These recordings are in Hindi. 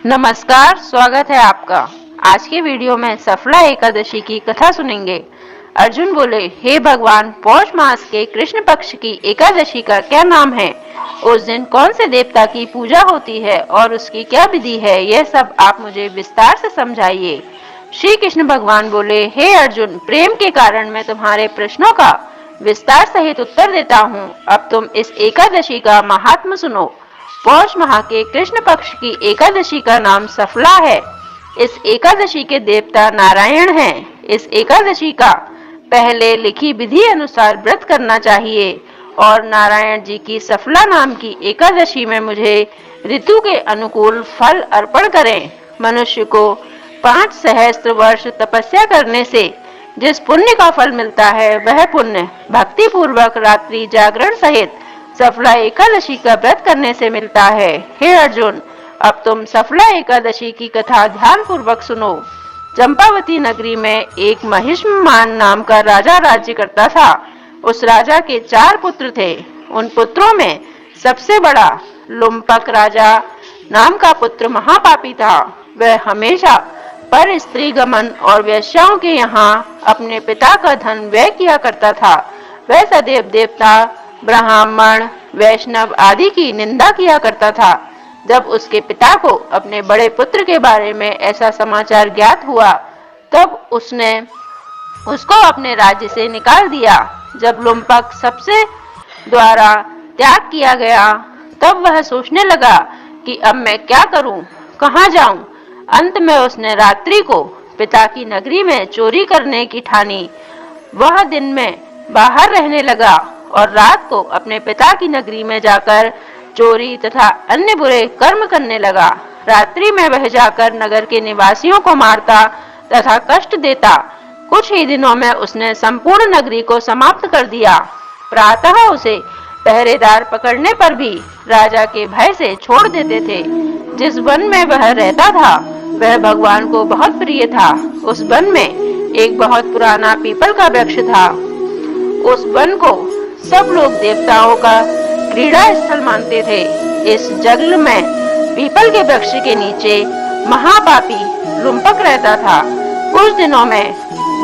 नमस्कार, स्वागत है आपका। आज के वीडियो में सफला एकादशी की कथा सुनेंगे। अर्जुन बोले, हे भगवान, पौष मास के कृष्ण पक्ष की एकादशी का क्या नाम है? उस दिन कौन से देवता की पूजा होती है और उसकी क्या विधि है? यह सब आप मुझे विस्तार से समझाइए। श्री कृष्ण भगवान बोले, हे अर्जुन, प्रेम के कारण मैं तुम्हारे प्रश्नों का विस्तार सहित उत्तर देता हूँ। अब तुम इस एकादशी का महात्म सुनो। पौष माह के कृष्ण पक्ष की एकादशी का नाम सफला है। इस एकादशी के देवता नारायण हैं। इस एकादशी का पहले लिखी विधि अनुसार व्रत करना चाहिए और नारायण जी की सफला नाम की एकादशी में मुझे ऋतु के अनुकूल फल अर्पण करें। मनुष्य को 5 सहस्त्र वर्ष तपस्या करने से जिस पुण्य का फल मिलता है, वह पुण्य भक्ति पूर्वक रात्रि जागरण सहित सफला एकादशी का व्रत करने से मिलता है। हे अर्जुन, अब तुम सफला एकादशी की कथा ध्यान पूर्वक सुनो। चंपावती नगरी में एक महिष्ममान नाम का राजा राज्य करता था। उस राजा के 4 पुत्र थे। उन पुत्रों में सबसे बड़ा लुम्पक राजा नाम का पुत्र महापापी था। वह हमेशा पर स्त्री गमन और वेश्याओं के यहाँ अपने पिता का धन व्यय किया करता था। वह सदैव देवता, ब्राह्मण, वैष्णव आदि की निंदा किया करता था। जब उसके पिता को अपने बड़े पुत्र के बारे में ऐसा समाचार ज्ञात हुआ, तब उसने उसको अपने राज्य से निकाल दिया। जब लुम्पक सबसे द्वारा त्याग किया गया, तब वह सोचने लगा कि अब मैं क्या करूं, कहां जाऊं। अंत में उसने रात्रि को पिता की नगरी में चोरी करने की ठानी। वह दिन में बाहर रहने लगा और रात को अपने पिता की नगरी में जाकर चोरी तथा अन्य बुरे कर्म करने लगा। रात्रि में वह जाकर नगर के निवासियों को मारता तथा कष्ट देता। कुछ ही दिनों में उसने संपूर्ण नगरी को समाप्त कर दिया। प्रातः उसे पहरेदार पकड़ने पर भी राजा के भय से छोड़ देते थे। जिस वन में वह रहता था, वह भगवान को बहुत प्रिय था। उस वन में एक बहुत पुराना पीपल का वृक्ष था। उस वन को सब लोग देवताओं का क्रीड़ा स्थल मानते थे। इस जंगल में पीपल के वृक्ष के नीचे महापापी लुम्पक रहता था। कुछ दिनों में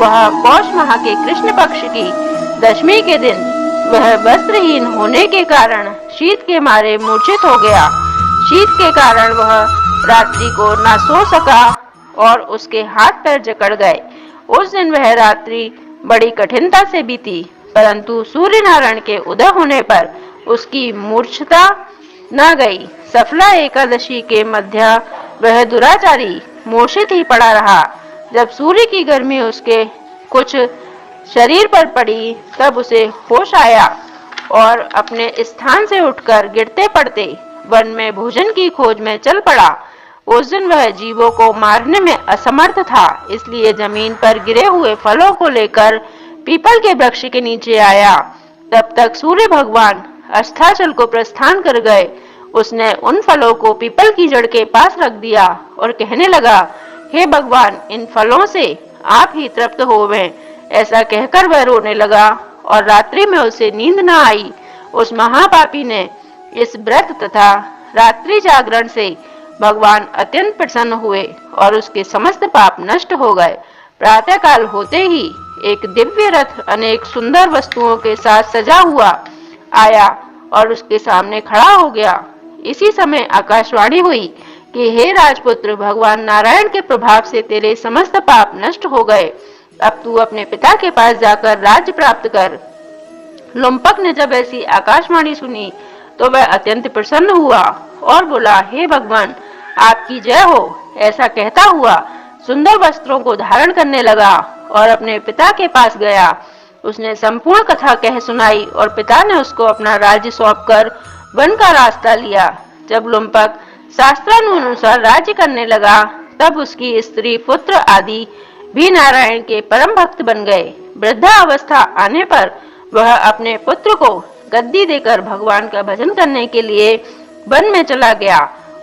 वह पौष माह के कृष्ण पक्ष की दशमी के दिन वह वस्त्रहीन होने के कारण शीत के मारे मूर्छित हो गया। शीत के कारण वह रात्रि को न सो सका और उसके हाथ पैर जकड़ गए। उस दिन वह रात्रि बड़ी कठिनता से बीती, परंतु सूर्य नारायण के उदय होने पर उसकी मूर्छता न गई। सफला एकादशी के मध्य वह दुराचारी मूर्छित ही पड़ा रहा। जब सूर्य की गर्मी उसके कुछ शरीर पर पड़ी, तब उसे होश आया और अपने स्थान से उठकर गिरते पड़ते वन में भोजन की खोज में चल पड़ा। उस दिन वह जीवों को मारने में असमर्थ था, इसलिए जमीन पर गिरे हुए फलों को लेकर पीपल के वृक्ष के नीचे आया। तब तक सूर्य भगवान अस्ताचल को प्रस्थान कर गए। उसने उन फलों को पीपल की जड़ के पास रख दिया और कहने लगा, हे भगवान, इन फलों से आप ही तृप्त होवें। ऐसा कहकर वह रोने लगा और रात्रि में उसे नींद न आई। उस महापापी ने इस व्रत तथा रात्रि जागरण से भगवान अत्यंत प्रसन्न हुए और उसके समस्त पाप नष्ट हो गए। प्रातः काल होते ही एक दिव्य रथ अनेक सुंदर वस्तुओं के साथ सजा हुआ आया और उसके सामने खड़ा हो गया। इसी समय आकाशवाणी हुई कि हे राजपुत्र, भगवान नारायण के प्रभाव से तेरे समस्त पाप नष्ट हो गए। अब तू अपने पिता के पास जाकर राज्य प्राप्त कर। लुम्पक ने जब ऐसी आकाशवाणी सुनी तो वह अत्यंत प्रसन्न हुआ और बोला, हे भगवान, आपकी जय हो। ऐसा कहता हुआ सुंदर वस्त्रों को धारण करने लगा और अपने पिता के पास गया। उसने संपूर्ण कथा कह सुनाई और पिता ने उसको अपना राज्य सौंपकर वन का रास्ता लिया। जब लुम्पक शास्त्रानुसार राज्य करने लगा, तब उसकी स्त्री, पुत्र आदि भी नारायण के परम भक्त बन गए। वृद्धा अवस्था आने पर वह अपने पुत्र को गद्दी देकर भगवान का भजन करने के लिए वन में चला गया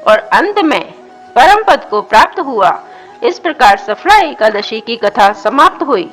और अंत में परम पद को प्राप्त हुआ। इस प्रकार सफला एकादशी की कथा समाप्त हुई।